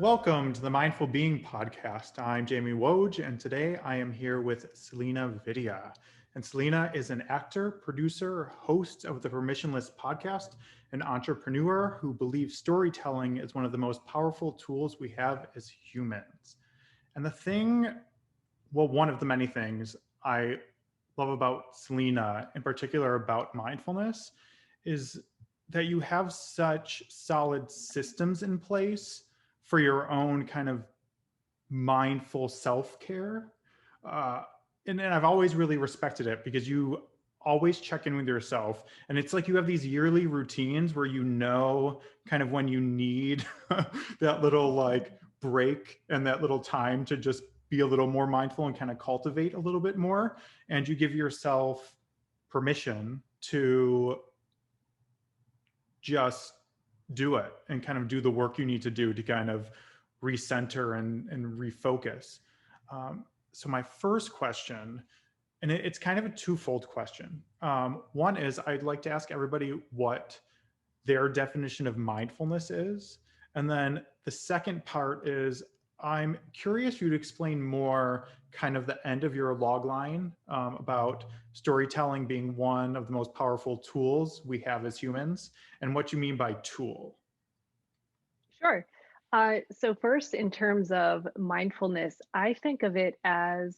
Welcome to the Mindful Being podcast. I'm Jamie Woj, and today I am here with Selena Vidya. And Selena is an actor, producer, host of the Permissionless podcast, an entrepreneur who believes storytelling is one of the most powerful tools we have as humans. And one of the many things I love about Selena, in particular about mindfulness, is that you have such solid systems in place for your own kind of mindful self-care. Uh, and I've always really respected it because you always check in with yourself. And it's like you have these yearly routines where you know kind of when you need that little like break and that little time to just be a little more mindful and kind of cultivate a little bit more. And you give yourself permission to just do it and kind of do the work you need to do to kind of recenter and refocus. So my first question, and it's kind of a twofold question. One is I'd like to ask everybody what their definition of mindfulness is. And then the second part is I'm curious for you to explain more kind of the end of your log line about storytelling being one of the most powerful tools we have as humans and what you mean by tool. Sure. So first, in terms of mindfulness, I think of it as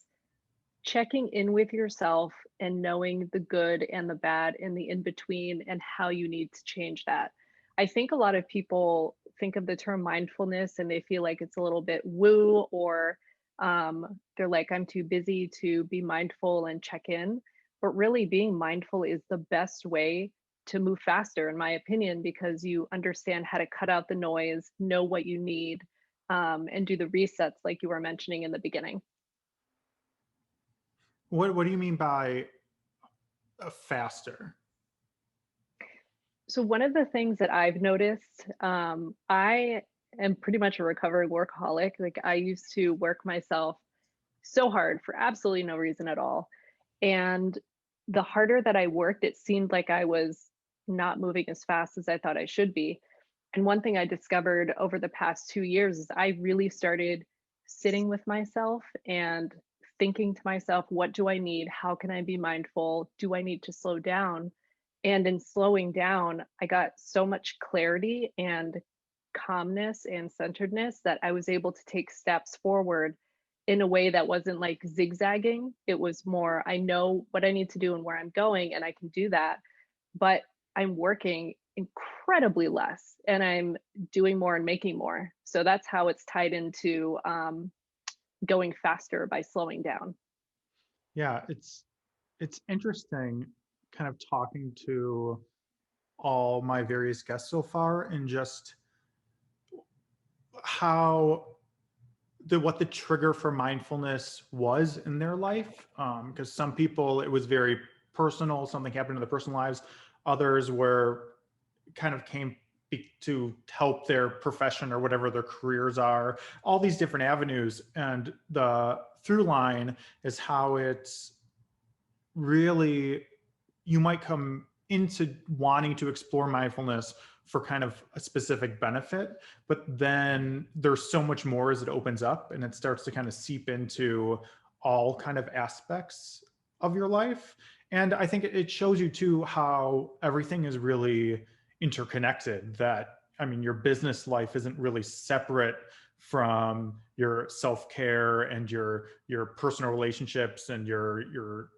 checking in with yourself and knowing the good and the bad and the in between and how you need to change that. I think a lot of people think of the term mindfulness and they feel like it's a little bit woo, or they're like, I'm too busy to be mindful and check in. But really, being mindful is the best way to move faster, in my opinion, because you understand how to cut out the noise, know what you need, and do the resets like you were mentioning in the beginning. What do you mean by faster? So one of the things that I've noticed, I am pretty much a recovering workaholic. Like, I used to work myself so hard for absolutely no reason at all. And the harder that I worked, it seemed like I was not moving as fast as I thought I should be. And one thing I discovered over the past 2 years is I really started sitting with myself and thinking to myself, what do I need? How can I be mindful? Do I need to slow down? And in slowing down, I got so much clarity and calmness and centeredness that I was able to take steps forward in a way that wasn't like zigzagging. It was more, I know what I need to do and where I'm going, and I can do that. But I'm working incredibly less and I'm doing more and making more. So that's how it's tied into going faster by slowing down. Yeah, it's interesting kind of talking to all my various guests so far and just how what the trigger for mindfulness was in their life. Because some people it was very personal, something happened in their personal lives. Others were kind of came to help their profession or whatever their careers are, all these different avenues. And the through line is how it's really, you might come into wanting to explore mindfulness for kind of a specific benefit, but then there's so much more as it opens up and it starts to kind of seep into all kind of aspects of your life. And I think it shows you too how everything is really interconnected. That, I mean, your business life isn't really separate from your self-care and your personal relationships and your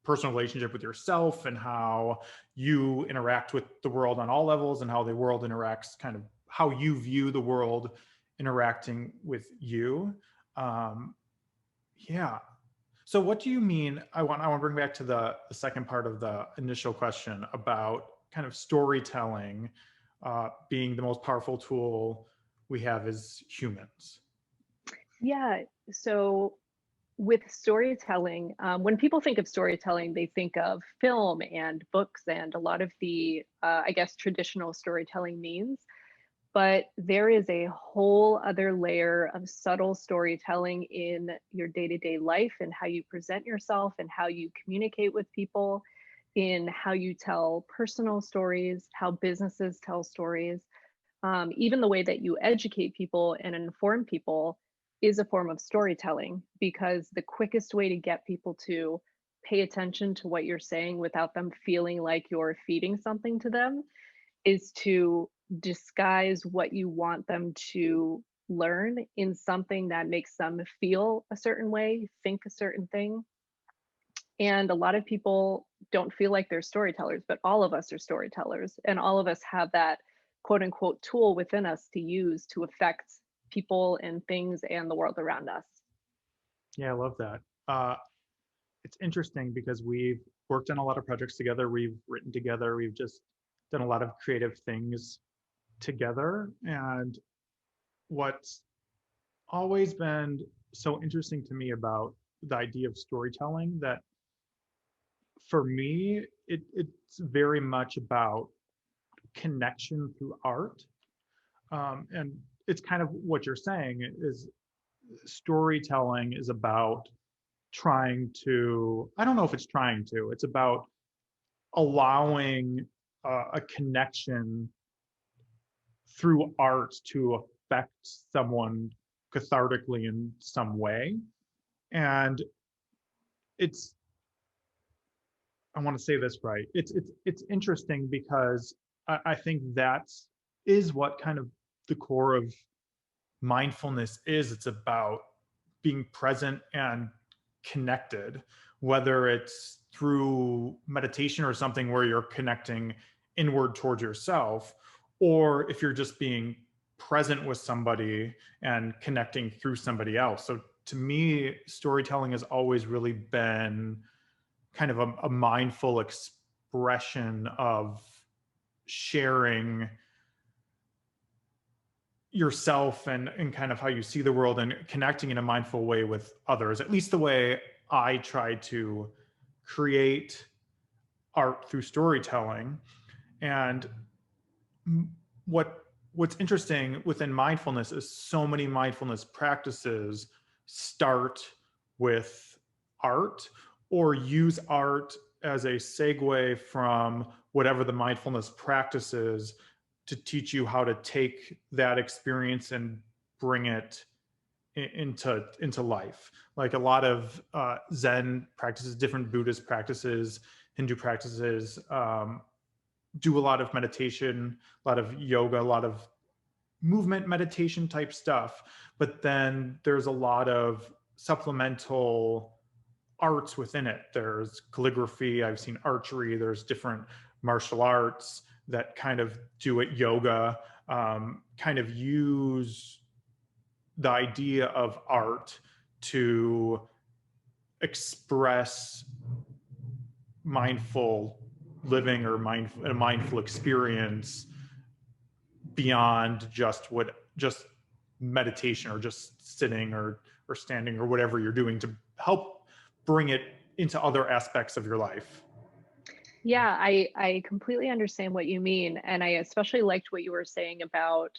personal relationship with yourself and how you interact with the world on all levels and how the world interacts, kind of how you view the world interacting with you. Um, yeah. So what do you mean? I want to bring back to the second part of the initial question about kind of storytelling being the most powerful tool we have as humans. Yeah. So with storytelling, when people think of storytelling, they think of film and books and a lot of the, I guess, traditional storytelling means. But there is a whole other layer of subtle storytelling in your day to day life and how you present yourself and how you communicate with people, in how you tell personal stories, how businesses tell stories. Even the way that you educate people and inform people is a form of storytelling, because the quickest way to get people to pay attention to what you're saying without them feeling like you're feeding something to them is to disguise what you want them to learn in something that makes them feel a certain way, think a certain thing. And a lot of people don't feel like they're storytellers, but all of us are storytellers. And all of us have that quote unquote tool within us to use to affect people and things and the world around us. Yeah, I love that. It's interesting because we've worked on a lot of projects together. We've written together. We've just done a lot of creative things together. And what's always been so interesting to me about the idea of storytelling, that for me, it's very much about connection through art. And it's kind of what you're saying is storytelling is about trying to, I don't know if it's trying to, it's about allowing a connection through art to affect someone cathartically in some way. And it's, I want to say this right. It's interesting because I think that's is what kind of the core of mindfulness is. It's about being present and connected, whether it's through meditation or something where you're connecting inward towards yourself, or if you're just being present with somebody and connecting through somebody else. So to me, storytelling has always really been kind of a mindful expression of sharing yourself and kind of how you see the world and connecting in a mindful way with others, at least the way I try to create art through storytelling. And what's interesting within mindfulness is so many mindfulness practices start with art or use art as a segue from whatever the mindfulness practice is to teach you how to take that experience and bring it into life. Like a lot of Zen practices, different Buddhist practices, Hindu practices, do a lot of meditation, a lot of yoga, a lot of movement meditation type stuff. But then there's a lot of supplemental arts within it. There's calligraphy, I've seen archery, there's different martial arts that kind of do it, yoga, kind of use the idea of art to express mindful living or a mindful experience beyond just meditation or just sitting or standing or whatever you're doing, to help bring it into other aspects of your life. Yeah, I completely understand what you mean. And I especially liked what you were saying about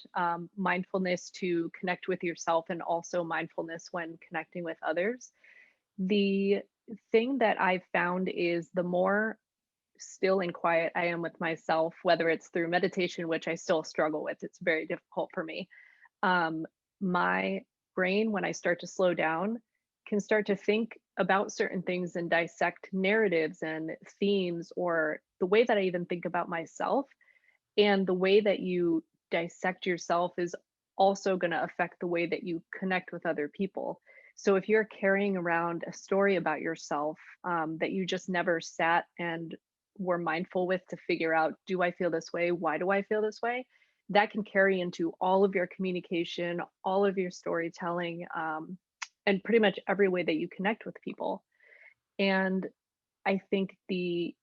mindfulness to connect with yourself and also mindfulness when connecting with others. The thing that I've found is the more still and quiet I am with myself, whether it's through meditation, which I still struggle with, it's very difficult for me. Um, my brain, when I start to slow down, can start to think about certain things and dissect narratives and themes, or the way that I even think about myself. And the way that you dissect yourself is also going to affect the way that you connect with other people. So if you're carrying around a story about yourself that you just never sat and were mindful with to figure out, do I feel this way? Why do I feel this way? That can carry into all of your communication, all of your storytelling, and pretty much every way that you connect with people. And I think the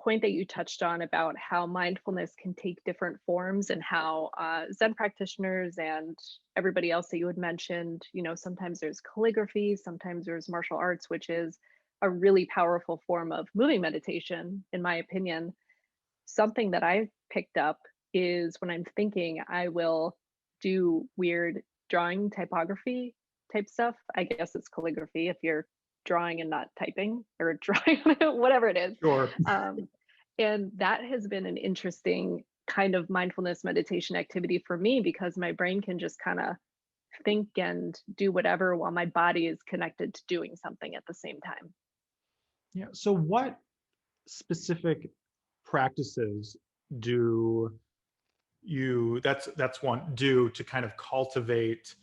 point that you touched on about how mindfulness can take different forms, and how Zen practitioners and everybody else that you had mentioned, sometimes there's calligraphy, sometimes there's martial arts, which is a really powerful form of moving meditation, in my opinion. Something that I've picked up is when I'm thinking, I will do weird drawing typography type stuff. I guess it's calligraphy if you're drawing and not typing, or drawing, whatever it is. Sure. Um, and that has been an interesting kind of mindfulness meditation activity for me because my brain can just kind of think and do whatever while my body is connected to doing something at the same time. Yeah. So what specific practices do that's one, do to kind of cultivate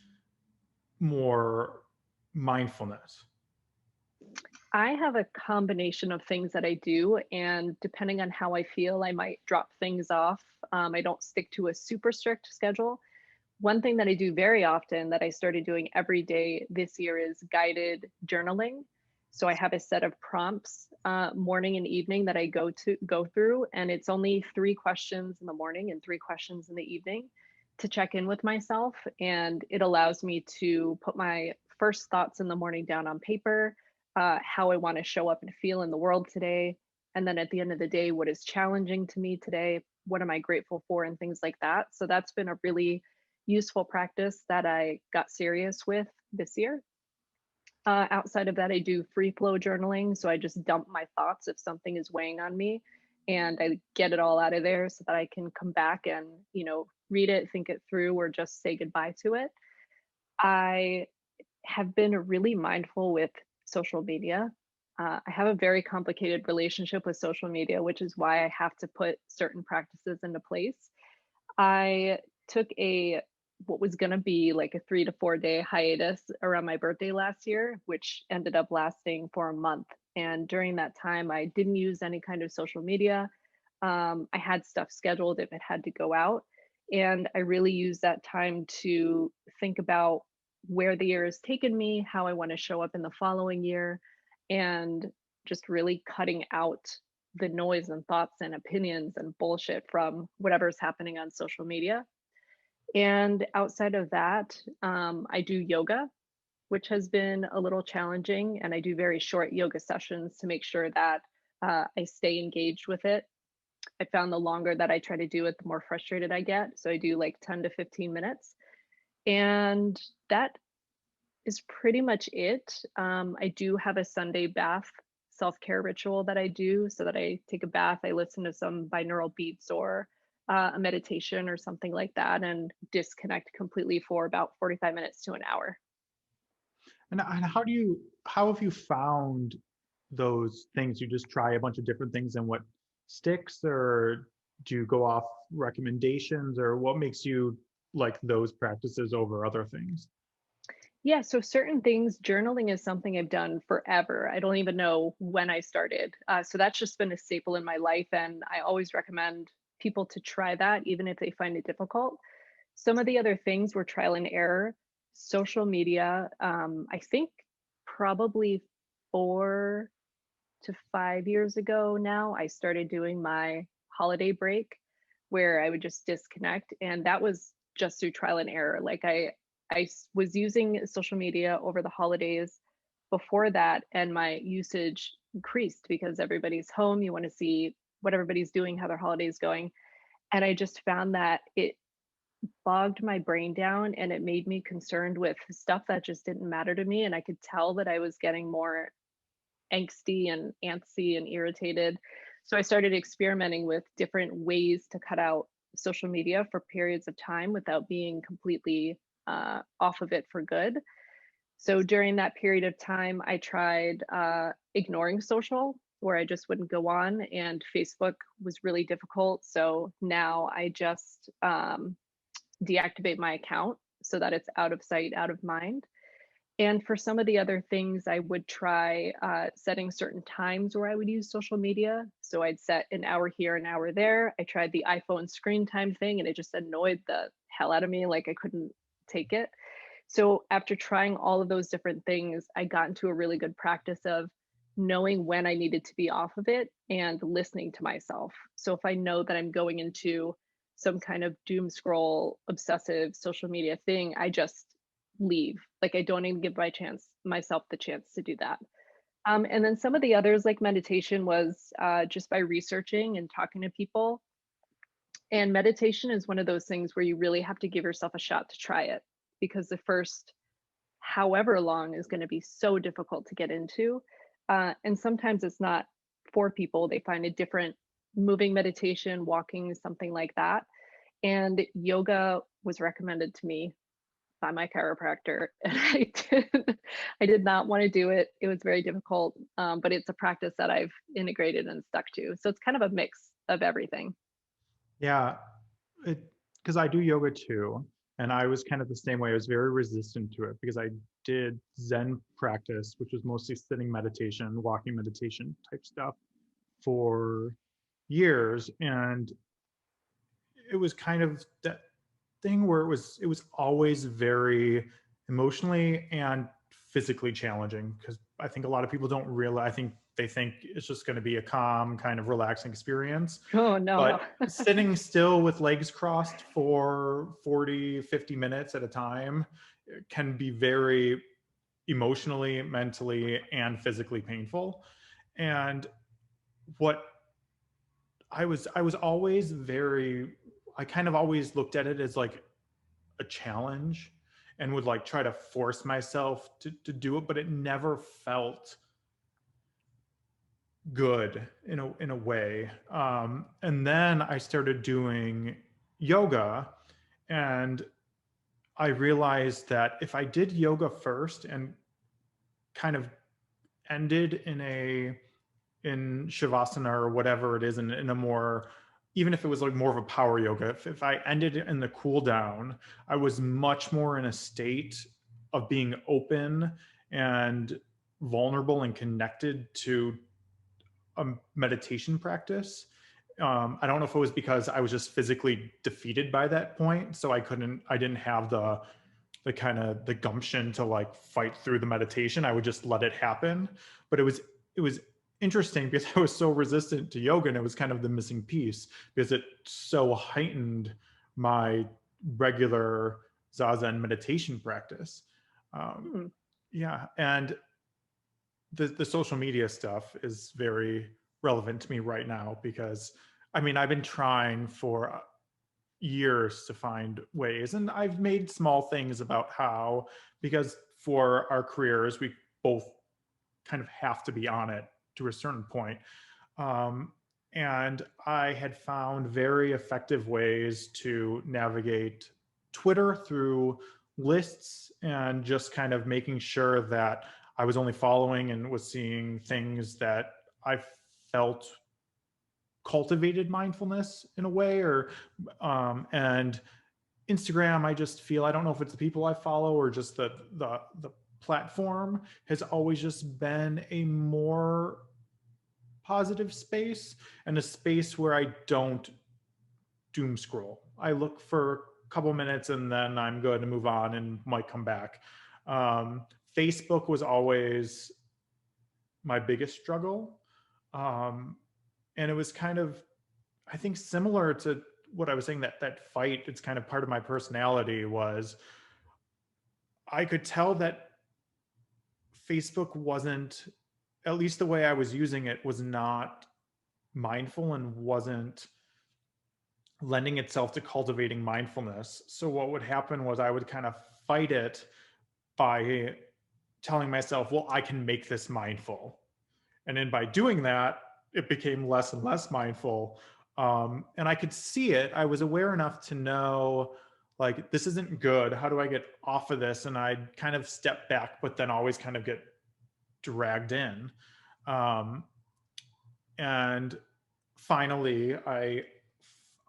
more mindfulness? I have a combination of things that I do, and depending on how I feel, I might drop things off. I don't stick to a super strict schedule. One thing that I do very often that I started doing every day this year is guided journaling. So I have a set of prompts, morning and evening, that I go through, and it's only 3 questions in the morning and 3 questions in the evening to check in with myself. And it allows me to put my first thoughts in the morning down on paper, how I want to show up and feel in the world today. And then at the end of the day, what is challenging to me today? What am I grateful for? And things like that. So that's been a really useful practice that I got serious with this year. Outside of that, I do free flow journaling. So I just dump my thoughts if something is weighing on me and I get it all out of there so that I can come back and, read it, think it through, or just say goodbye to it. I have been really mindful with social media. I have a very complicated relationship with social media, which is why I have to put certain practices into place. I took a what was going to be like a 3 to 4 day hiatus around my birthday last year, which ended up lasting for a month. And during that time, I didn't use any kind of social media. I had stuff scheduled if it had to go out. And I really used that time to think about where the year has taken me, how I want to show up in the following year, and just really cutting out the noise and thoughts and opinions and bullshit from whatever's happening on social media. And outside of that, I do yoga, which has been a little challenging. And I do very short yoga sessions to make sure that I stay engaged with it. I found the longer that I try to do it, the more frustrated I get. So I do like 10 to 15 minutes. And that is pretty much it. I do have a Sunday bath self-care ritual that I do so that I take a bath, I listen to some binaural beats or a meditation or something like that and disconnect completely for about 45 minutes to an hour. And how have you found those things? You just try a bunch of different things and what sticks, or do you go off recommendations, or what makes you like those practices over other things? Yeah, so certain things, journaling is something I've done forever. I don't even know when I started. So that's just been a staple in my life. And I always recommend people to try that, even if they find it difficult. Some of the other things were trial and error. Social media, I think probably 4 to 5 years ago now, I started doing my holiday break where I would just disconnect. And that was just through trial and error. Like was using social media over the holidays before that, and my usage increased because everybody's home. You want to see what everybody's doing, how their holiday's going. And I just found that it bogged my brain down and it made me concerned with stuff that just didn't matter to me. And I could tell that I was getting more angsty and antsy and irritated. So I started experimenting with different ways to cut out social media for periods of time without being completely off of it for good. So during that period of time, I tried ignoring social, where I just wouldn't go on, and Facebook was really difficult. So now I just deactivate my account so that it's out of sight, out of mind. And for some of the other things, I would try setting certain times where I would use social media. So I'd set an hour here, an hour there. I tried the iPhone screen time thing and it just annoyed the hell out of me. Like I couldn't take it. So after trying all of those different things, I got into a really good practice of knowing when I needed to be off of it and listening to myself. So if I know that I'm going into some kind of doom scroll obsessive social media thing, I just leave. Like I don't even give myself the chance to do that. And then some of the others, like meditation, was just by researching and talking to people. And meditation is one of those things where you really have to give yourself a shot to try it because the first however long is going to be so difficult to get into. And sometimes it's not for people, they find a different moving meditation, walking, something like that. And yoga was recommended to me by my chiropractor, and I did not want to do it. It was very difficult, but it's a practice that I've integrated and stuck to. So it's kind of a mix of everything. Yeah, because I do yoga too, and I was kind of the same way. I was very resistant to it because I did Zen practice, which was mostly sitting meditation, walking meditation type stuff for years, and it was kind of that thing where it was always very emotionally and physically challenging because I think a lot of people don't realize. I think they think it's just going to be a calm, kind of relaxing experience. Oh, no, no. But sitting still with legs crossed for 40, 50 minutes at a time can be very emotionally, mentally, and physically painful. And what I was always very, I kind of always looked at it as like a challenge and would like try to force myself to do it, but it never felt good in a way. And then I started doing yoga, and I realized that if I did yoga first and kind of ended in shavasana or whatever it is, in a more, even if it was like more of a power yoga, if I ended in the cool down, I was much more in a state of being open and vulnerable and connected to a meditation practice. I don't know if it was because I was just physically defeated by that point, so I didn't have the kind of the gumption to like fight through the meditation. I would just let it happen. But it was interesting because I was so resistant to yoga, and it was kind of the missing piece because it so heightened my regular zazen meditation practice. Um, Hmm. yeah, and the social media stuff is very relevant to me right now because I mean I've been trying for years to find ways, and I've made small things about how, because for our careers we both kind of have to be on it to a certain point. um, and I had found very effective ways to navigate Twitter through lists and just kind of making sure that I was only following and was seeing things that I felt cultivated mindfulness in a way, or and Instagram, I just feel, I don't know if it's the people I follow or just the platform, has always just been a more positive space, and a space where I don't doom scroll. I look for a couple minutes and then I'm good to move on and might come back. Um, Facebook was always my biggest struggle. Um, and it was kind of, I think, similar to what I was saying, that fight, it's kind of part of my personality. Was I could tell that Facebook wasn't, at least the way I was using it, was not mindful and wasn't lending itself to cultivating mindfulness. So what would happen was I would kind of fight it by telling myself, well, I can make this mindful. And then by doing that, it became less and less mindful. And I could see it. I was aware enough to know, like, this isn't good. How do I get off of this? And I'd kind of step back, but then always kind of get dragged in. Um, and finally,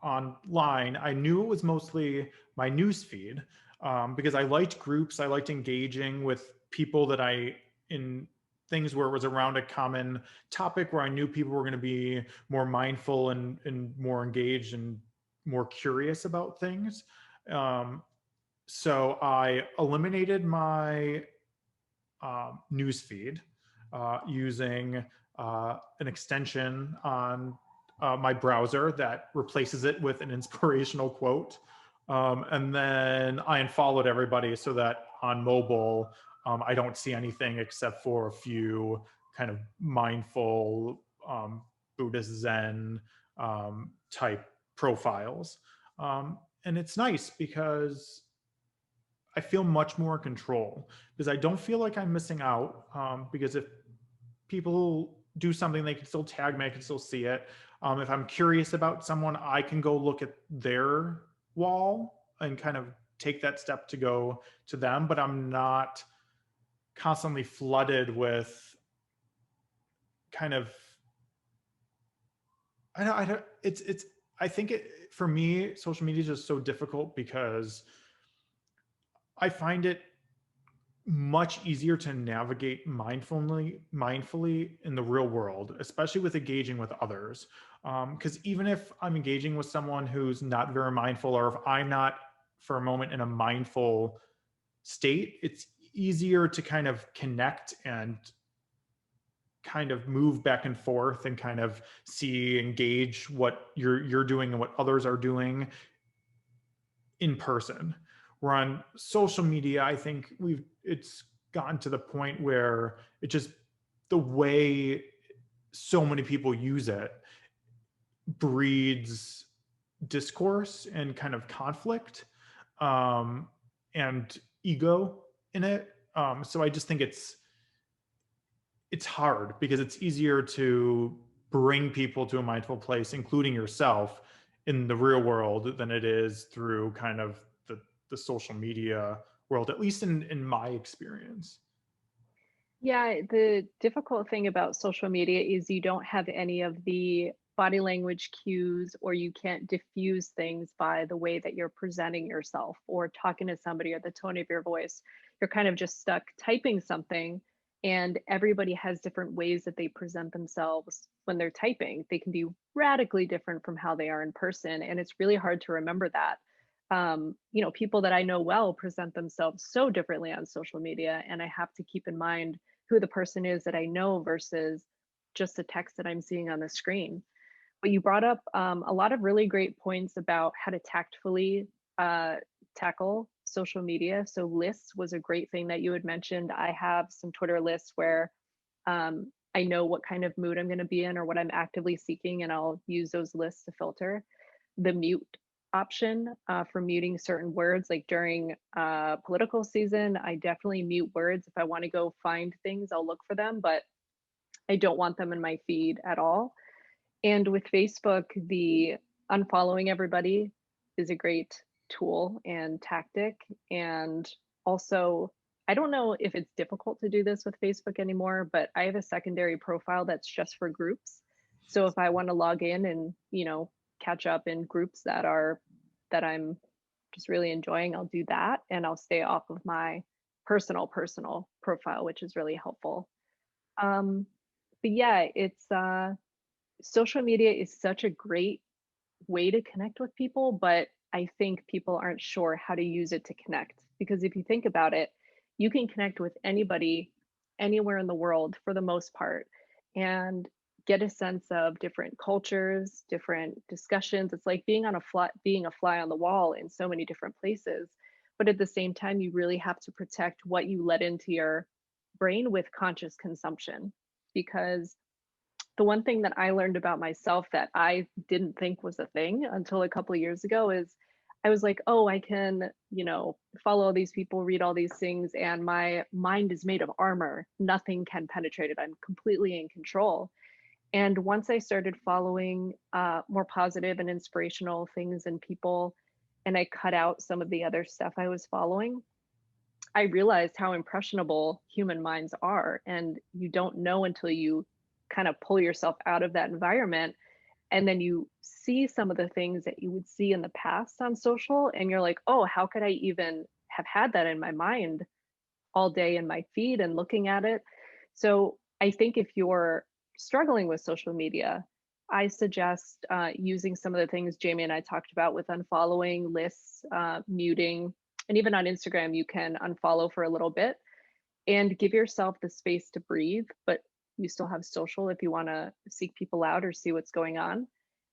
online, I knew it was mostly my news feed, because I liked groups. I liked engaging with people that in things where it was around a common topic where I knew people were going to be more mindful and more engaged and more curious about things. Um, so I eliminated my news feed using an extension on my browser that replaces it with an inspirational quote. And then I unfollowed everybody so that on mobile, I don't see anything except for a few kind of mindful Buddhist Zen type profiles. And it's nice because I feel much more in control because I don't feel like I'm missing out. Because if people do something, they can still tag me, I can still see it. If I'm curious about someone, I can go look at their wall and kind of take that step to go to them, but I'm not constantly flooded with kind of, I don't, it's, I think for me, social media is just so difficult because I find it much easier to navigate mindfully in the real world, especially with engaging with others. Because even if I'm engaging with someone who's not very mindful, or if I'm not for a moment in a mindful state, it's easier to kind of connect and kind of move back and forth and kind of see, engage what you're doing and what others are doing in person. Where on social media, I think it's gotten to the point where it just, the way so many people use it breeds discourse and kind of conflict, um, and ego in it. So I just think it's hard because it's easier to bring people to a mindful place, including yourself, in the real world than it is through kind of the social media world, at least in my experience. Yeah, the difficult thing about social media is you don't have any of the body language cues, or you can't diffuse things by the way that you're presenting yourself or talking to somebody or the tone of your voice. You're kind of just stuck typing something, and everybody has different ways that they present themselves when they're typing. They can be radically different from how they are in person, and it's really hard to remember that. People that I know well present themselves so differently on social media, and I have to keep in mind who the person is that I know versus just the text that I'm seeing on the screen. But you brought up a lot of really great points about how to tactfully uh, tackle social media. So lists was a great thing that you had mentioned. I have some Twitter lists where I know what kind of mood I'm going to be in or what I'm actively seeking, and I'll use those lists to filter. The mute option for muting certain words, like during political season, I definitely mute words. If I want to go find things, I'll look for them, but I don't want them in my feed at all. And with Facebook, the unfollowing everybody is a great tool and tactic. And also, I don't know if it's difficult to do this with Facebook anymore, but I have a secondary profile that's just for groups. So if I want to log in and, catch up in groups that I'm just really enjoying, I'll do that, and I'll stay off of my personal profile, which is really helpful. Um, but yeah, it's social media is such a great way to connect with people, but I think people aren't sure how to use it to connect. Because if you think about it, you can connect with anybody anywhere in the world for the most part and get a sense of different cultures, different discussions. It's like being a fly on the wall in so many different places. But at the same time, you really have to protect what you let into your brain with conscious consumption, because the one thing that I learned about myself that I didn't think was a thing until a couple of years ago is I was like, oh, I can, follow all these people, read all these things, and my mind is made of armor. Nothing can penetrate it. I'm completely in control. And once I started following more positive and inspirational things and people, and I cut out some of the other stuff I was following, I realized how impressionable human minds are. And you don't know until you kind of pull yourself out of that environment. And then you see some of the things that you would see in the past on social. And you're like, oh, how could I even have had that in my mind all day in my feed and looking at it? So I think if you're struggling with social media, I suggest using some of the things Jamie and I talked about with unfollowing, lists, muting, and even on Instagram, you can unfollow for a little bit and give yourself the space to breathe, but you still have social if you want to seek people out or see what's going on.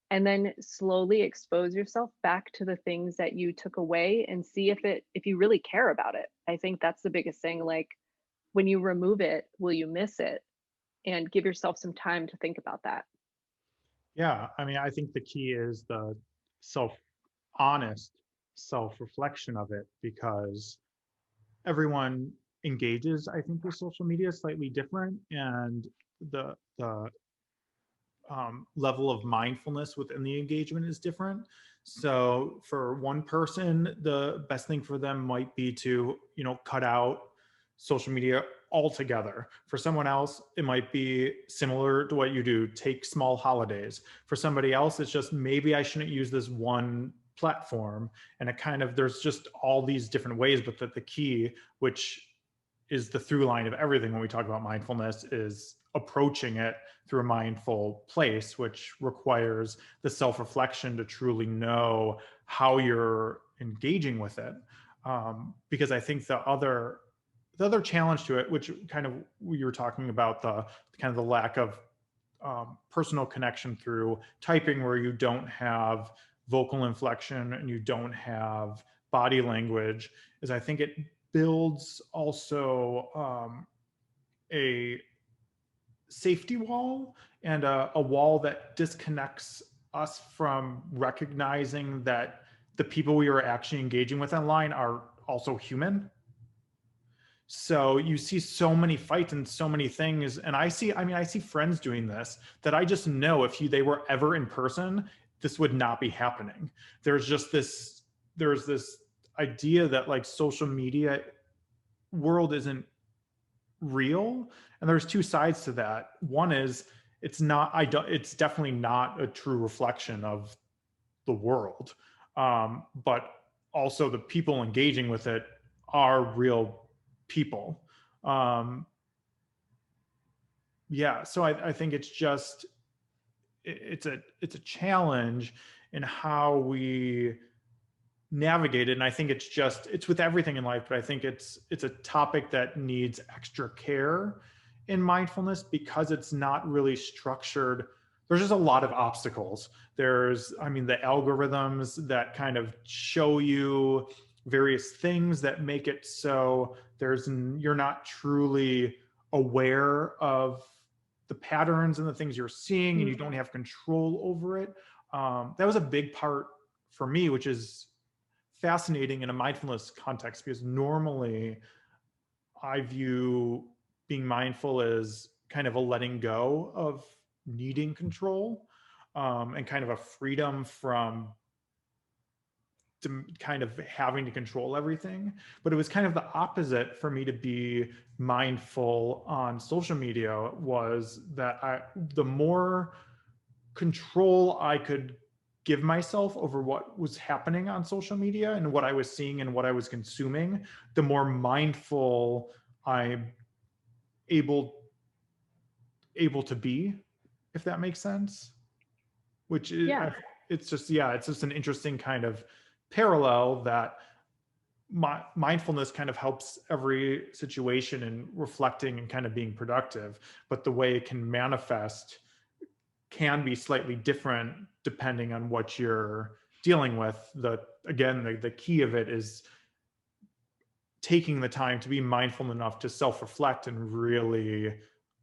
And then slowly expose yourself back to the things that you took away and see if you really care about it. I think that's the biggest thing. Like, when you remove it, will you miss it? And give yourself some time to think about that. Yeah, I mean, I think the key is the self honest self reflection of it, because everyone engages, I think, with social media slightly different, and the level of mindfulness within the engagement is different. So for one person, the best thing for them might be to, cut out social media altogether. For someone else, it might be similar to what you do, take small holidays. For somebody else, it's just maybe I shouldn't use this one platform. And it kind of, there's just all these different ways, but the key, which is the through line of everything when we talk about mindfulness, is approaching it through a mindful place, which requires the self-reflection to truly know how you're engaging with it. Because I think the other challenge to it, which kind of you were talking about, the kind of the lack of personal connection through typing, where you don't have vocal inflection and you don't have body language, is I think it builds also a safety wall and a wall that disconnects us from recognizing that the people we are actually engaging with online are also human. So you see so many fights and so many things. And I see friends doing this that I just know if they were ever in person, this would not be happening. There's this idea that like social media world isn't real. And there's two sides to that. One is it's definitely not a true reflection of the world. But also the people engaging with it are real people. Yeah, so I think it's just it's a challenge in how we navigate it. And I think it's with everything in life, but I think it's a topic that needs extra care in mindfulness because it's not really structured. There's just a lot of obstacles. The algorithms that kind of show you various things that make it so you're not truly aware of the patterns and the things you're seeing, and you don't have control over it. That was a big part for me, which is fascinating in a mindfulness context, because normally I view being mindful as kind of a letting go of needing control, and kind of a freedom from kind of having to control everything. But it was kind of the opposite for me to be mindful on social media, was that the more control I could give myself over what was happening on social media and what I was seeing and what I was consuming, the more mindful I'm able to be, if that makes sense. Which is, Yeah. it's just an interesting kind of parallel that mindfulness kind of helps every situation in reflecting and kind of being productive, but the way it can manifest can be slightly different depending on what you're dealing with. The key of it is taking the time to be mindful enough to self-reflect and really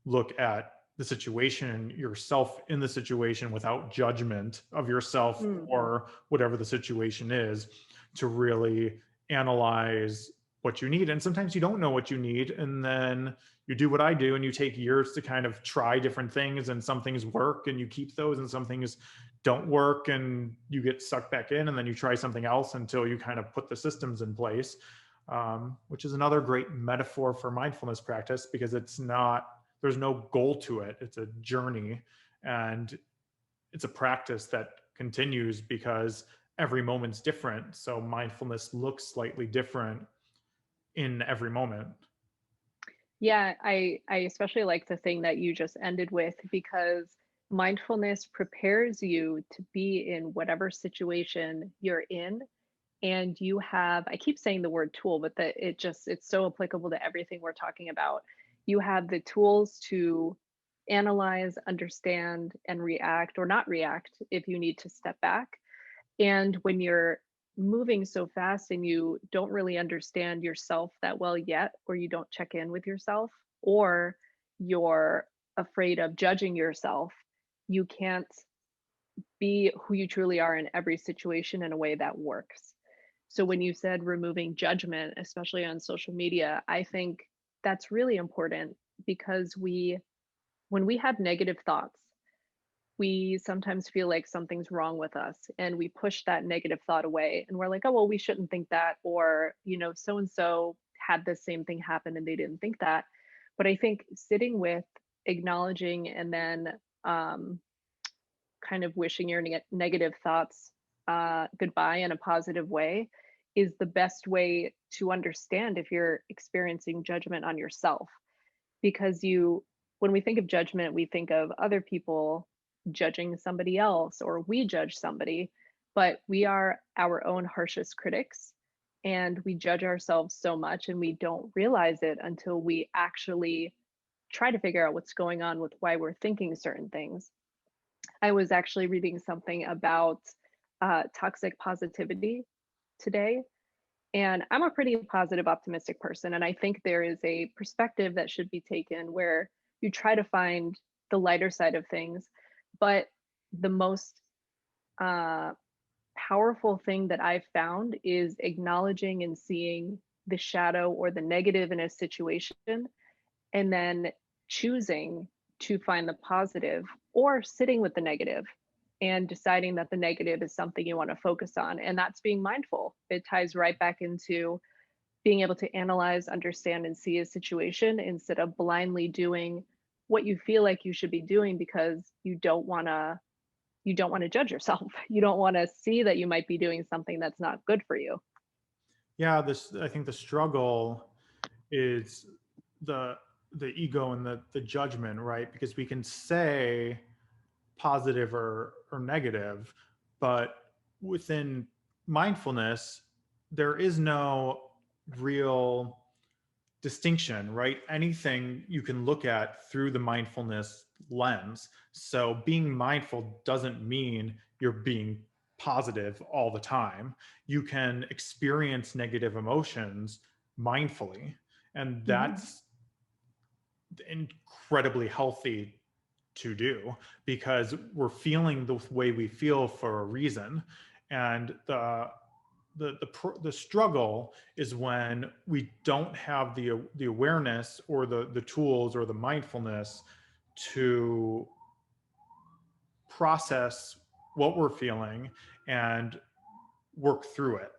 look at the situation and yourself in the situation without judgment of yourself or whatever the situation is, to really analyze what you need. And sometimes you don't know what you need, and then you do what I do and you take years to kind of try different things, and some things work and you keep those, and some things don't work and you get sucked back in, and then you try something else until you kind of put the systems in place. Which is another great metaphor for mindfulness practice, because there's no goal to it. It's a journey, and it's a practice that continues because every moment's different. So mindfulness looks slightly different in every moment. Yeah, I especially like the thing that you just ended with, because mindfulness prepares you to be in whatever situation you're in. And you have, I keep saying the word tool, but that it's so applicable to everything we're talking about. You have the tools to analyze, understand, and react or not react if you need to step back. And when you're moving so fast and you don't really understand yourself that well yet, or you don't check in with yourself, or you're afraid of judging yourself, you can't be who you truly are in every situation in a way that works. So when you said removing judgment, especially on social media, I think that's really important, because when we have negative thoughts, we sometimes feel like something's wrong with us and we push that negative thought away and we're like, oh, well, we shouldn't think that. Or, so and so had the same thing happen and they didn't think that. But I think sitting with acknowledging and then um, kind of wishing your negative thoughts goodbye in a positive way is the best way to understand if you're experiencing judgment on yourself. Because when we think of judgment, we think of other people judging somebody else or we judge somebody, but we are our own harshest critics and we judge ourselves so much and we don't realize it until we actually try to figure out what's going on with why we're thinking certain things. I was actually reading something about toxic positivity today. And I'm a pretty positive, optimistic person. And I think there is a perspective that should be taken where you try to find the lighter side of things. But the most uh, powerful thing that I've found is acknowledging and seeing the shadow or the negative in a situation and then choosing to find the positive or sitting with the negative and deciding that the negative is something you want to focus on. And that's being mindful. It ties right back into being able to analyze, understand, and see a situation instead of blindly doing what you feel like you should be doing because you don't want to judge yourself. You don't want to see that you might be doing something that's not good for you. Yeah, I think the struggle is the the ego and the judgment, right? Because we can say positive or negative, but within mindfulness, there is no real distinction, right? Anything you can look at through the mindfulness lens. So being mindful doesn't mean you're being positive all the time. You can experience negative emotions mindfully, and Mhm. that's incredibly healthy to do because we're feeling the way we feel for a reason. And the struggle is when we don't have the awareness or the tools or the mindfulness to process what we're feeling and work through it.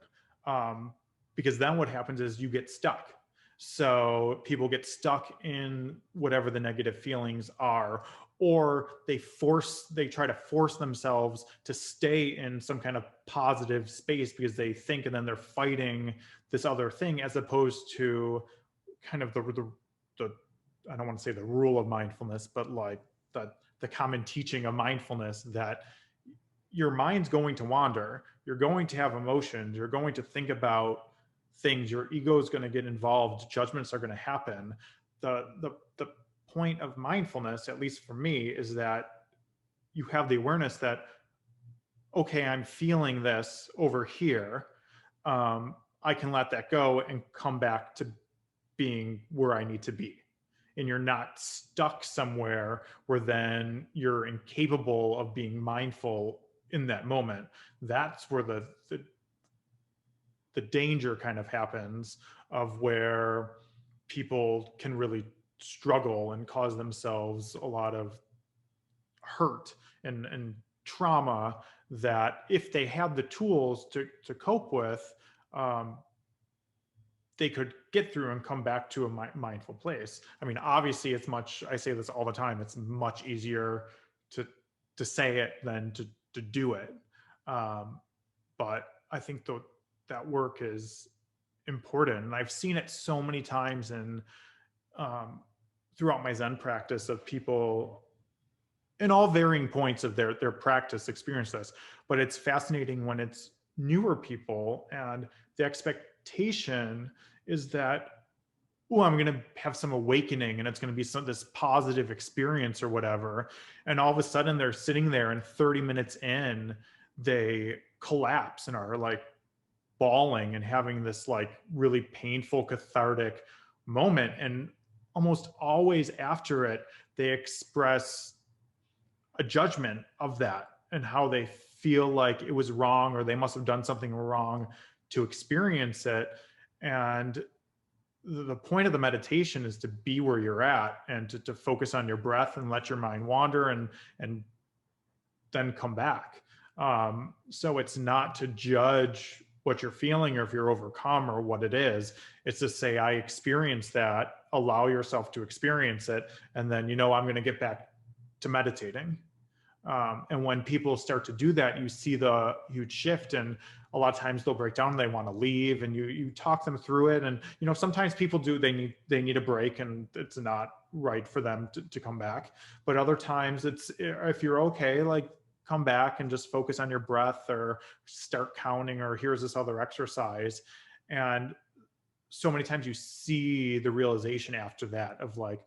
Um, because then what happens is you get stuck. So people get stuck in whatever the negative feelings are, or they try to force themselves to stay in some kind of positive space because they think, and then they're fighting this other thing, as opposed to kind of the I don't want to say the rule of mindfulness, but like the common teaching of mindfulness that your mind's going to wander. You're going to have emotions. You're going to think about things. Your ego is going to get involved. Judgments are going to happen. The point of mindfulness, at least for me, is that you have the awareness that, okay, I'm feeling this over here. I can let that go and come back to being where I need to be. And you're not stuck somewhere where then you're incapable of being mindful in that moment. That's where the danger kind of happens, of where people can really struggle and cause themselves a lot of hurt and trauma that if they had the tools to cope with, um, they could get through and come back to a mindful place. I mean, obviously, I say this all the time, it's much easier to to say it than to do it. Um, but I think that work is important, and I've seen it so many times in um, throughout my Zen practice, of people in all varying points of their practice experience this. But it's fascinating when it's newer people and the expectation is that, oh, I'm going to have some awakening and it's going to be this positive experience or whatever. And all of a sudden they're sitting there and 30 minutes in, they collapse and are like bawling and having this like really painful, cathartic moment. And almost always after it, they express a judgment of that and how they feel like it was wrong or they must have done something wrong to experience it. And the point of the meditation is to be where you're at and to focus on your breath and let your mind wander and then come back. So it's not to judge what you're feeling or if you're overcome or what it is. It's to say, I experienced that, allow yourself to experience it. And then, I'm going to get back to meditating. And when people start to do that, you see the huge shift. And a lot of times they'll break down and they want to leave, and you talk them through it. And sometimes people do, they need a break, and it's not right for them to come back. But other times it's, if you're okay, like, come back and just focus on your breath, or start counting, or here's this other exercise. And so many times you see the realization after that of like,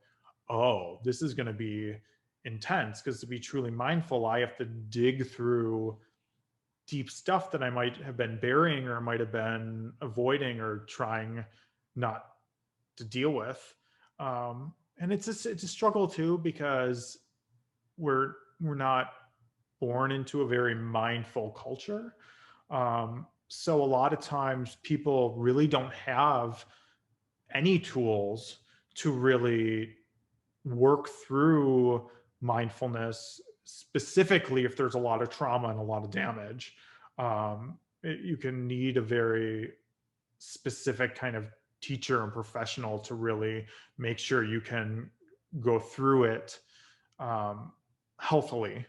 oh, this is going to be intense, because to be truly mindful, I have to dig through deep stuff that I might have been burying, or might have been avoiding, or trying not to deal with. And it's a struggle too, because we're not born into a very mindful culture. So a lot of times people really don't have any tools to really work through mindfulness, specifically if there's a lot of trauma and a lot of damage. You can need a very specific kind of teacher and professional to really make sure you can go through it healthily,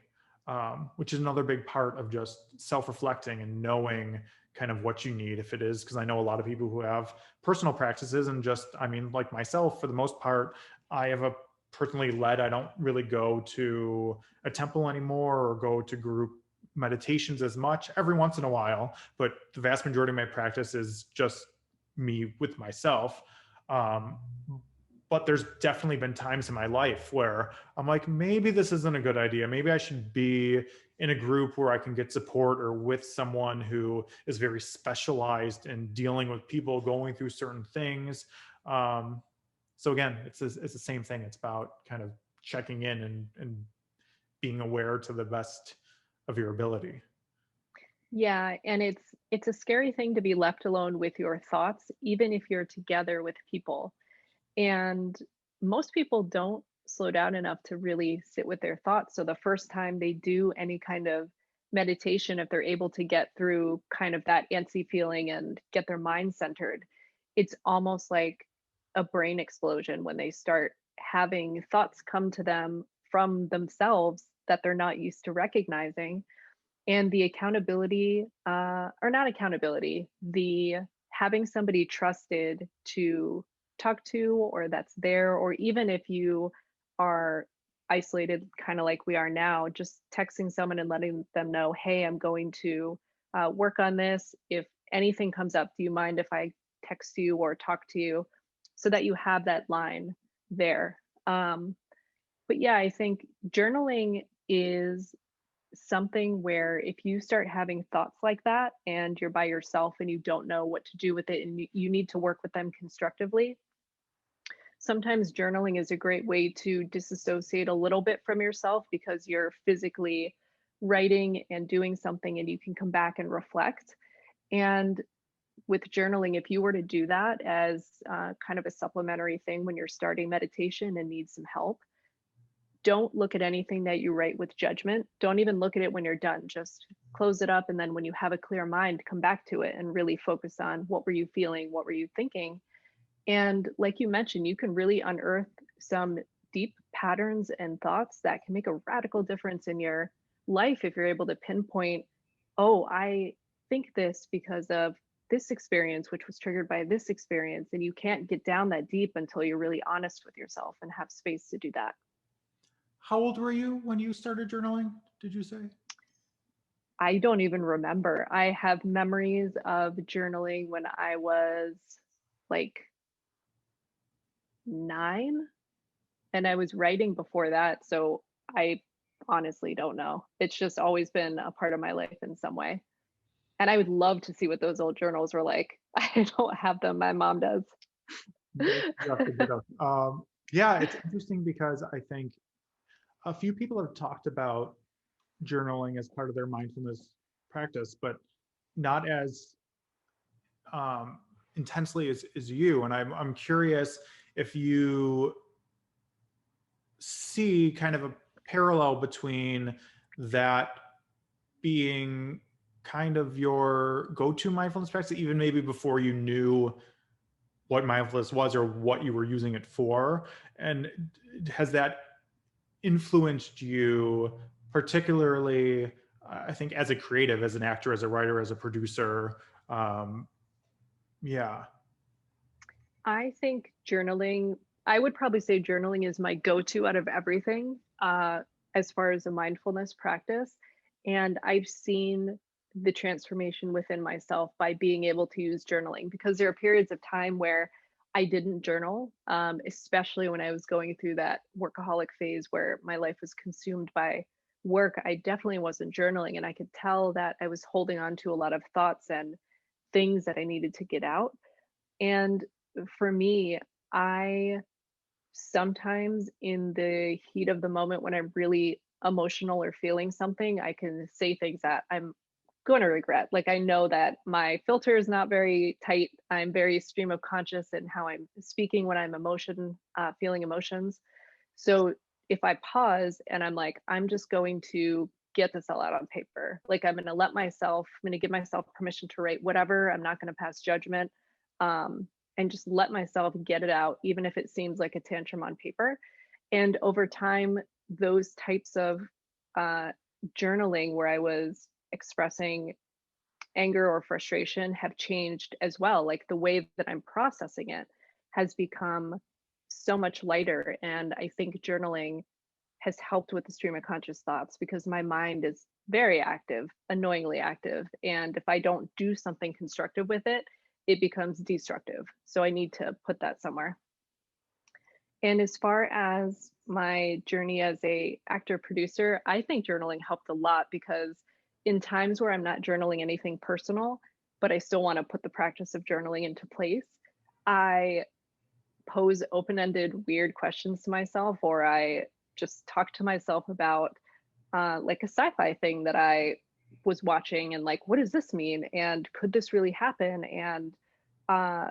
which is another big part of just self-reflecting and knowing kind of what you need, if it is, because I know a lot of people who have personal practices, and just, I mean, like myself, for the most part, I have a personally led, I don't really go to a temple anymore, or go to group meditations as much, every once in a while, but the vast majority of my practice is just me with myself. But there's definitely been times in my life where I'm like, maybe this isn't a good idea. Maybe I should be in a group where I can get support, or with someone who is very specialized in dealing with people going through certain things. So again, it's the same thing. It's about kind of checking in, and being aware to the best of your ability. Yeah, and it's a scary thing to be left alone with your thoughts, even if you're together with people. And most people don't slow down enough to really sit with their thoughts. So the first time they do any kind of meditation, if they're able to get through kind of that antsy feeling and get their mind centered, it's almost like a brain explosion when they start having thoughts come to them from themselves that they're not used to recognizing. And the accountability, or not accountability, the having somebody trusted to talk to, or that's there, or even if you are isolated, kind of like we are now, just texting someone and letting them know, hey, I'm going to work on this. If anything comes up, do you mind if I text you or talk to you? So that you have that line there. But yeah, I think journaling is something where if you start having thoughts like that and you're by yourself and you don't know what to do with it, and you need to work with them constructively, sometimes journaling is a great way to disassociate a little bit from yourself, because you're physically writing and doing something and you can come back and reflect. And with journaling, if you were to do that as kind of a supplementary thing when you're starting meditation and need some help, don't look at anything that you write with judgment. Don't even look at it when you're done. Just close it up. And then when you have a clear mind, come back to it and really focus on what were you feeling? What were you thinking? And like you mentioned, you can really unearth some deep patterns and thoughts that can make a radical difference in your life if you're able to pinpoint, oh, I think this because of this experience, which was triggered by this experience. And you can't get down that deep until you're really honest with yourself and have space to do that. How old were you when you started journaling, did you say? I don't even remember. I have memories of journaling when I was like 9, and I was writing before that. So I honestly don't know. It's just always been a part of my life in some way. And I would love to see what those old journals were like. I don't have them. My mom does. You have to get up. Yeah, it's interesting because I think a few people have talked about journaling as part of their mindfulness practice, but not as intensely as you. And I'm curious if you see kind of a parallel between that being kind of your go-to mindfulness practice, even maybe before you knew what mindfulness was or what you were using it for? And has that influenced you particularly, I think, as a creative, as an actor, as a writer, as a producer? Um, yeah. I think journaling, I would probably say journaling is my go-to out of everything, as far as a mindfulness practice. And I've seen the transformation within myself by being able to use journaling, because there are periods of time where I didn't journal, especially when I was going through that workaholic phase where my life was consumed by work. I definitely wasn't journaling, and I could tell that I was holding on to a lot of thoughts and things that I needed to get out. And for me, I sometimes in the heat of the moment when I'm really emotional or feeling something, I can say things that I'm going to regret. Like I know that my filter is not very tight. I'm very stream of conscious in how I'm speaking when I'm feeling emotions. So if I pause and I'm like, I'm just going to get this all out on paper. Like I'm going to give myself permission to write whatever. I'm not going to pass judgment. And just let myself get it out, even if it seems like a tantrum on paper. And over time, those types of uh, journaling where I was expressing anger or frustration have changed as well. Like the way that I'm processing it has become so much lighter. And I think journaling has helped with the stream of conscious thoughts because my mind is very active, annoyingly active. And if I don't do something constructive with it, it becomes destructive. So I need to put that somewhere. And as far as my journey as a actor producer, I think journaling helped a lot because in times where I'm not journaling anything personal, but I still want to put the practice of journaling into place, I pose open-ended weird questions to myself, or I just talk to myself about like a sci-fi thing that I was watching and like, what does this mean? And could this really happen? And uh,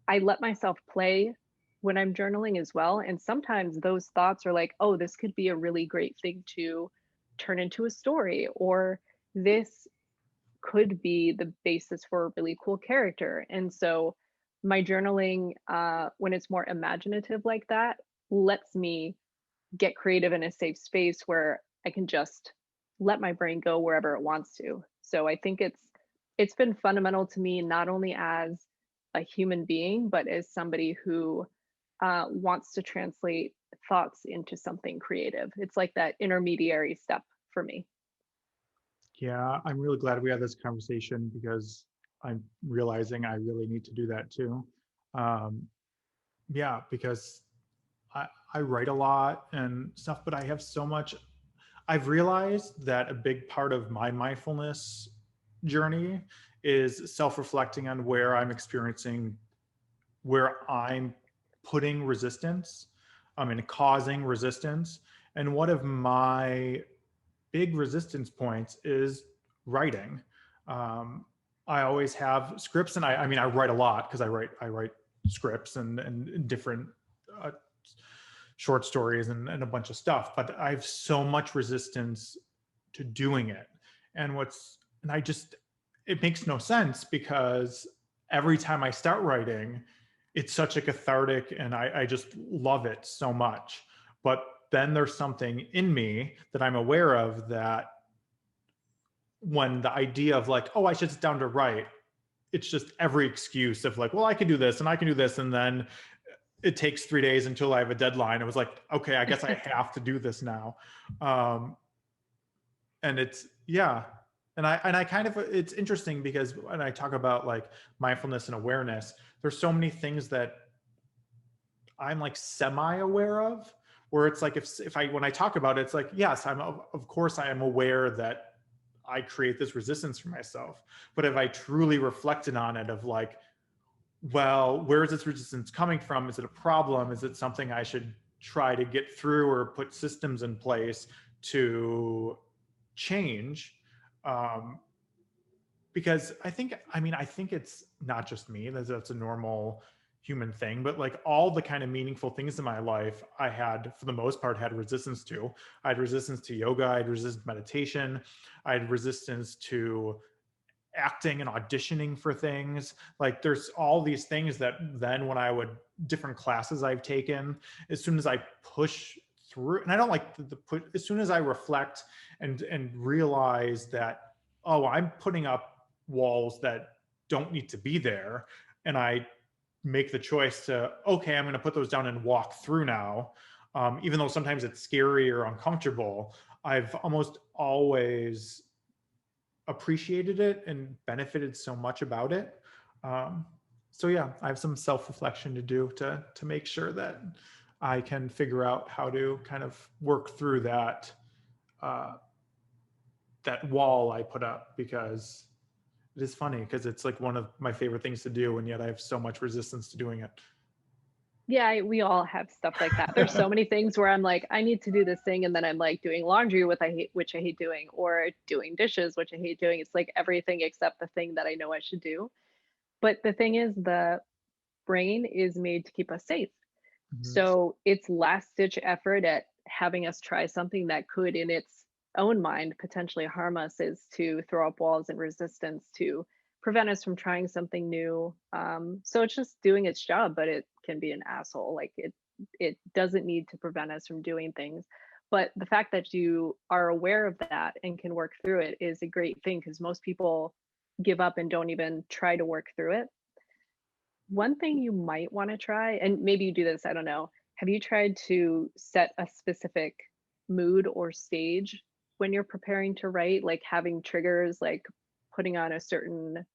I let myself play when I'm journaling as well. And sometimes those thoughts are like, oh, this could be a really great thing to turn into a story, or this could be the basis for a really cool character. And so my journaling, when it's more imaginative like that, lets me get creative in a safe space where I can just let my brain go wherever it wants to. So I think it's been fundamental to me not only as a human being, but as somebody who wants to translate thoughts into something creative. It's like that intermediary step for me. Yeah, I'm really glad we had this conversation because I'm realizing I really need to do that too. Um, yeah, because I write a lot and stuff, but I have so much. I've realized that a big part of my mindfulness journey is self-reflecting on where I'm putting resistance, and causing resistance. And one of my big resistance points is writing. Um, I always have scripts, and I write a lot because I write scripts and different uh, short stories and a bunch of stuff. But I have so much resistance to doing it, and I just it makes no sense because every time I start writing, it's such a cathartic, and I just love it so much. But then there's something in me that I'm aware of that when the idea of like, oh, I should sit down to write, it's just every excuse of like, well, I can do this and I can do this. And then it takes 3 days until I have a deadline. It was like, okay, I guess I have to do this now. Um, and it's, yeah. And I kind of, it's interesting because when I talk about like mindfulness and awareness, there's so many things that I'm like semi-aware of, where it's like when I talk about it, it's like, yes, of course I am aware that I create this resistance for myself. But if I truly reflected on it, of like, well, where is this resistance coming from? Is it a problem? Is it something I should try to get through or put systems in place to change? Um, because I think it's not just me. That's a normal human thing, but like all the kind of meaningful things in my life, I had, for the most part, had resistance to. I had resistance to yoga, I had resistance to meditation, I had resistance to acting and auditioning for things. Like there's all these things that then when I would, different classes I've taken, as soon as I push through, and I don't like the put, as soon as I reflect and realize that, oh, I'm putting up walls that don't need to be there, and I make the choice to, okay, I'm going to put those down and walk through now, even though sometimes it's scary or uncomfortable. I've almost always appreciated it and benefited so much about it. Um, so yeah, I have some self-reflection to do to make sure that I can figure out how to kind of work through uh, that wall I put up, because it is funny because it's like one of my favorite things to do, and yet I have so much resistance to doing it. Yeah, we all have stuff like that. There's so many things where I'm like, I need to do this thing, and then I'm like doing laundry, which I hate doing, or doing dishes, which I hate doing. It's like everything except the thing that I know I should do. But the thing is, the brain is made to keep us safe. Mhm. So its last ditch effort at having us try something that could, in its own mind, potentially harm us is to throw up walls and resistance to prevent us from trying something new. So it's just doing its job, but it can be an asshole. Like it doesn't need to prevent us from doing things. But the fact that you are aware of that and can work through it is a great thing, because most people give up and don't even try to work through it. One thing you might want to try, and maybe you do this, I don't know. Have you tried to set a specific mood or stage when you're preparing to write, like having triggers, like putting on a certain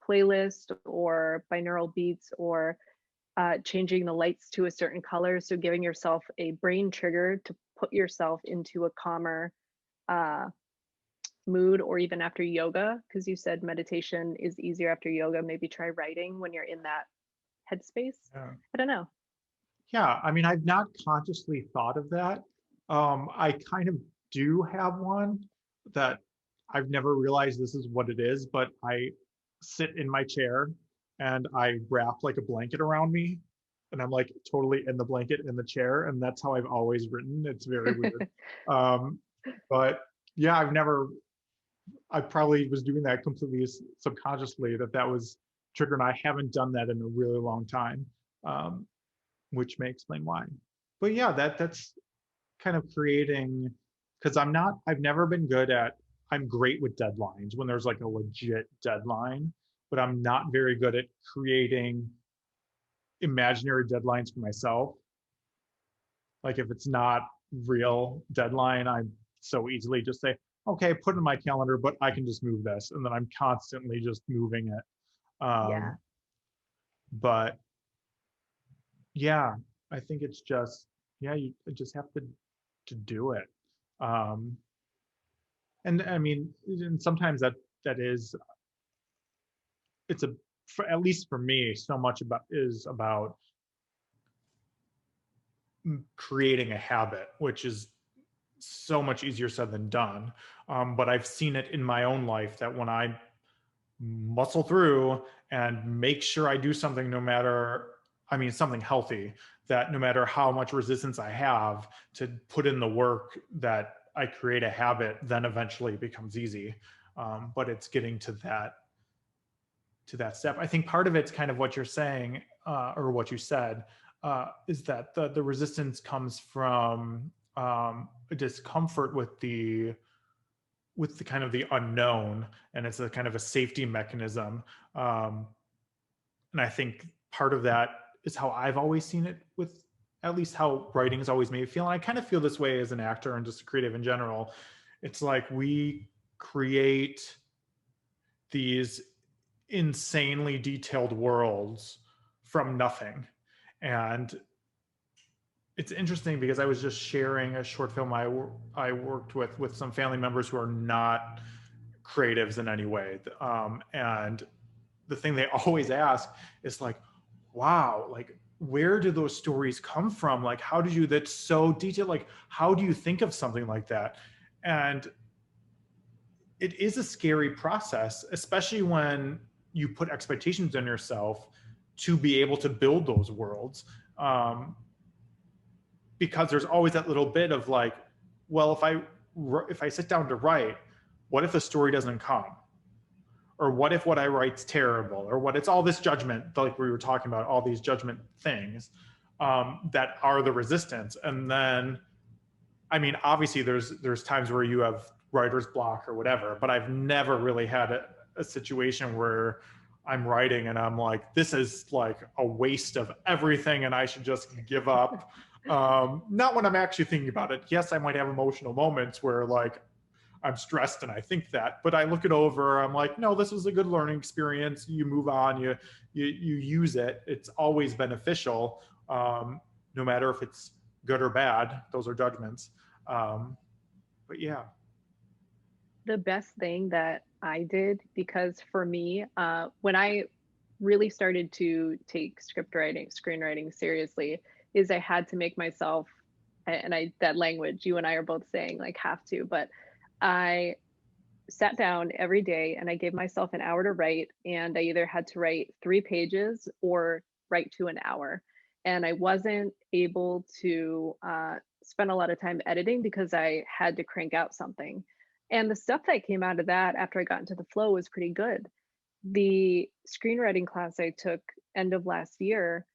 playlist or binaural beats, or changing the lights to a certain color? So giving yourself a brain trigger to put yourself into a calmer uh, mood, or even after yoga, because you said meditation is easier after yoga. Maybe try writing when you're in that headspace. Yeah. I don't know. Yeah, I mean, I've not consciously thought of that. I kind of do have one that I've never realized this is what it is, but I sit in my chair and I wrap like a blanket around me, and I'm like totally in the blanket in the chair, and that's how I've always written. It's very weird. Um, but yeah, I probably was doing that completely subconsciously, that was trigger, and I haven't done that in a really long time. Um, which may explain why. But yeah, that's kind of creating, because I've never been good at, I'm great with deadlines when there's like a legit deadline, but I'm not very good at creating imaginary deadlines for myself. Like if it's not real deadline, I so easily just say, okay, put it in my calendar, but I can just move this. And then I'm constantly just moving it. Yeah. But yeah, I think it's just, yeah, you just have to do it. Um, and I mean, and sometimes that is, it's a, for, at least for me, so much about is about creating a habit, which is so much easier said than done. But I've seen it in my own life that when I muscle through and make sure I do something, no matter, I mean, something healthy, that no matter how much resistance I have to put in the work, that I create a habit, then eventually it becomes easy. But it's getting to that step. I think part of it's kind of what you're saying, or what you said, is that the resistance comes from a discomfort with the kind of the unknown, and it's a kind of a safety mechanism. Um, and I think part of that is how I've always seen it, with at least how writing has always made me feel. And I kind of feel this way as an actor and just a creative in general. It's like we create these insanely detailed worlds from nothing. And it's interesting because I was just sharing a short film I worked with some family members who are not creatives in any way. And the thing they always ask is like, wow, like where do those stories come from? Like, how did you, that's so detailed. Like, how do you think of something like that? And it is a scary process, especially when you put expectations on yourself to be able to build those worlds. Um, because there's always that little bit of like, well, if I sit down to write, what if the story doesn't come? Or what if what I write's terrible? Or what it's all this judgment, like we were talking about, all these judgment things that are the resistance. And then, I mean, obviously there's times where you have writer's block or whatever, but I've never really had a situation where I'm writing and I'm like, this is like a waste of everything and I should just give up. Not when I'm actually thinking about it. Yes, I might have emotional moments where like I'm stressed and I think that, but I look it over. I'm like, no, this was a good learning experience. You move on. You use it. It's always beneficial, no matter if it's good or bad. Those are judgments. But yeah, The best thing that I did, because for me, when I really started to take script writing, screenwriting seriously, is I had to make myself, and I, that language you and I are both saying like have to, but I sat down every day and I gave myself an hour to write, and I either had to write 3 pages or write to an hour. And I wasn't able to spend a lot of time editing because I had to crank out something. And the stuff that came out of that after I got into the flow was pretty good. The screenwriting class I took end of last year,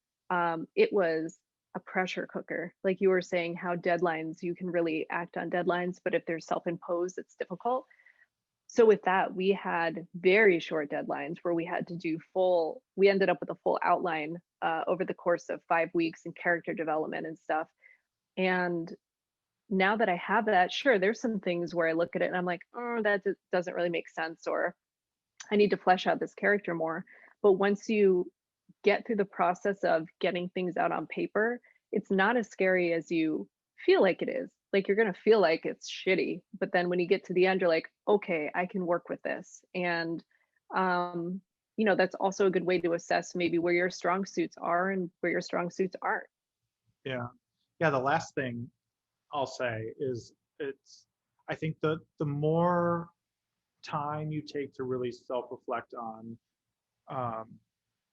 it was a pressure cooker. Like you were saying, how deadlines, you can really act on deadlines, but if they're self imposed, it's difficult. So with that, we had very short deadlines where we had to do full, we ended up with a full outline over the course of 5 weeks and character development and stuff. And now that I have that, sure, there's some things where I look at it and I'm like, oh, that doesn't really make sense, or I need to flesh out this character more. But once you get through the process of getting things out on paper, it's not as scary as you feel like it is. Like you're going to feel like it's shitty, but then when you get to the end, you're like, okay, I can work with this. And, um, that's also a good way to assess maybe where your strong suits are and where your strong suits aren't. yeah, yeah. The last thing I'll say is I think the more time you take to really self-reflect on um,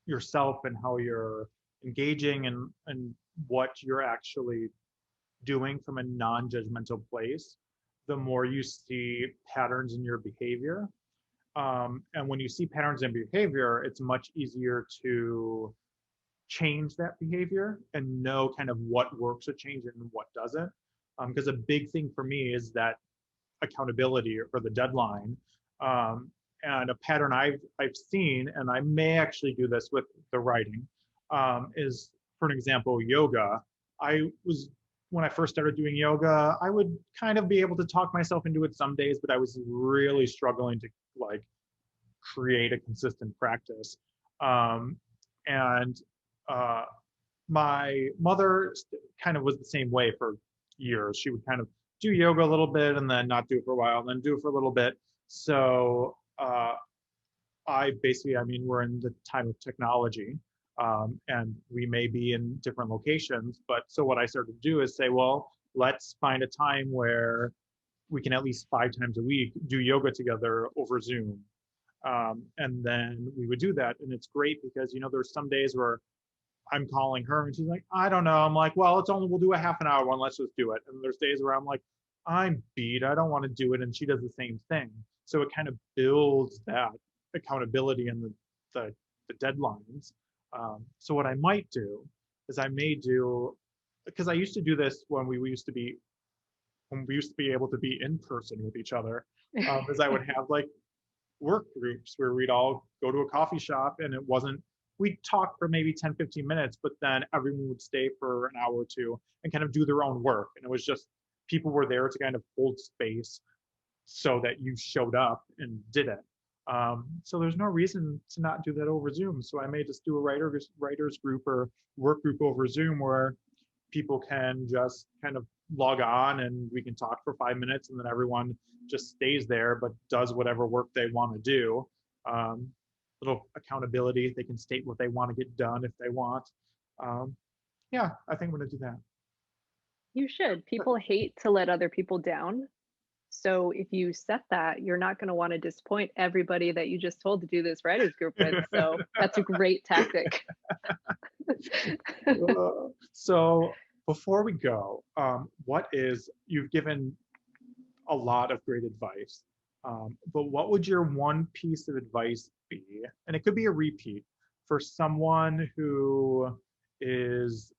yourself and how you're engaging and what you're actually doing from a non-judgmental place, the more you see patterns in your behavior. And when you see patterns in behavior, it's much easier to change that behavior and know kind of what works to change it and what doesn't. Because a big thing for me is that accountability or the deadline. Um, and a pattern I've seen, and I may actually do this with the writing, is for an example, yoga. I was when I first started doing yoga, I would kind of be able to talk myself into it some days, but I was really struggling to like create a consistent practice. Um, and uh, my mother kind of was the same way for years. She would kind of do yoga a little bit and then not do it for a while, and then do it for a little bit. So I mean, we're in the time of technology, and we may be in different locations. But so what I started to do is say, well, let's find a time where we can at least 5 times a week do yoga together over Zoom. And then we would do that. And it's great because, there's some days where I'm calling her and she's like, I don't know. I'm like, well, we'll do a half an hour one. Let's just do it. And there's days where I'm like, I'm beat. I don't want to do it. And she does the same thing. So it kind of builds that accountability and the, the deadlines. So what I might do is because I used to do this when we used to be able to be in person with each other, is I would have like work groups where we'd all go to a coffee shop and we'd talk for maybe 10, 15 minutes, but then everyone would stay for an hour or two and kind of do their own work. And it was just people were there to kind of hold space so that you showed up and did it. So there's no reason to not do that over Zoom. So I may just do a writers group or work group over Zoom where people can just kind of log on and we can talk for 5 minutes and then everyone just stays there but does whatever work they want to do. Um, Little accountability. They can state what they want to get done if they want. Um, yeah, I think I'm going to do that. You should. People hate to let other people down. So if you set that, you're not going to want to disappoint everybody that you just told to do this writers group with. So that's a great tactic. So before we go, you've given a lot of great advice, but what would your one piece of advice be? And it could be a repeat for someone who is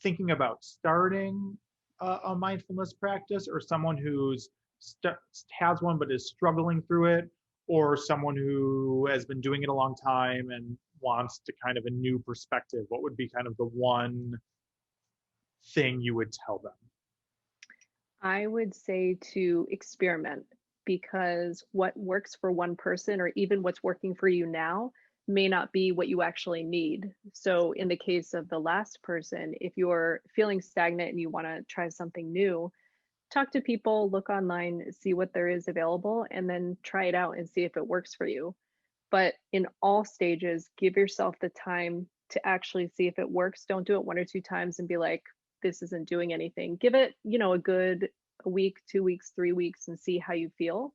thinking about starting a mindfulness practice, or someone who's has one but is struggling through it, or someone who has been doing it a long time and wants to kind of a new perspective. What would be kind of the one thing you would tell them? I would say to experiment, because what works for one person or even what's working for you now may not be what you actually need. So, in the case of the last person, if you're feeling stagnant and you want to try something new, talk to people, look online, see what there is available, and then try it out and see if it works for you. But in all stages, give yourself the time to actually see if it works. Don't do it one or two times and be like, this isn't doing anything. Give it, a week, 2 weeks, 3 weeks, and see how you feel.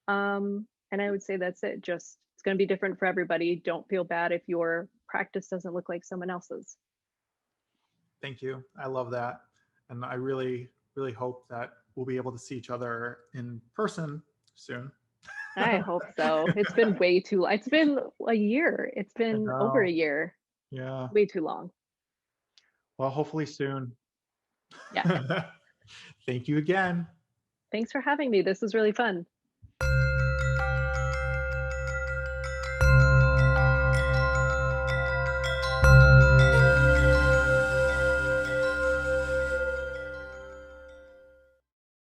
And I would say that's it. Just it's going to be different for everybody. Don't feel bad if your practice doesn't look like someone else's. Thank you. I love that. And I really, really hope that we'll be able to see each other in person soon. I hope so. It's been way too long. It's been a year. It's I been over a know. year. Yeah. Way too long. Well, hopefully soon. Yeah. Thank you again. Thanks for having me. This was really fun.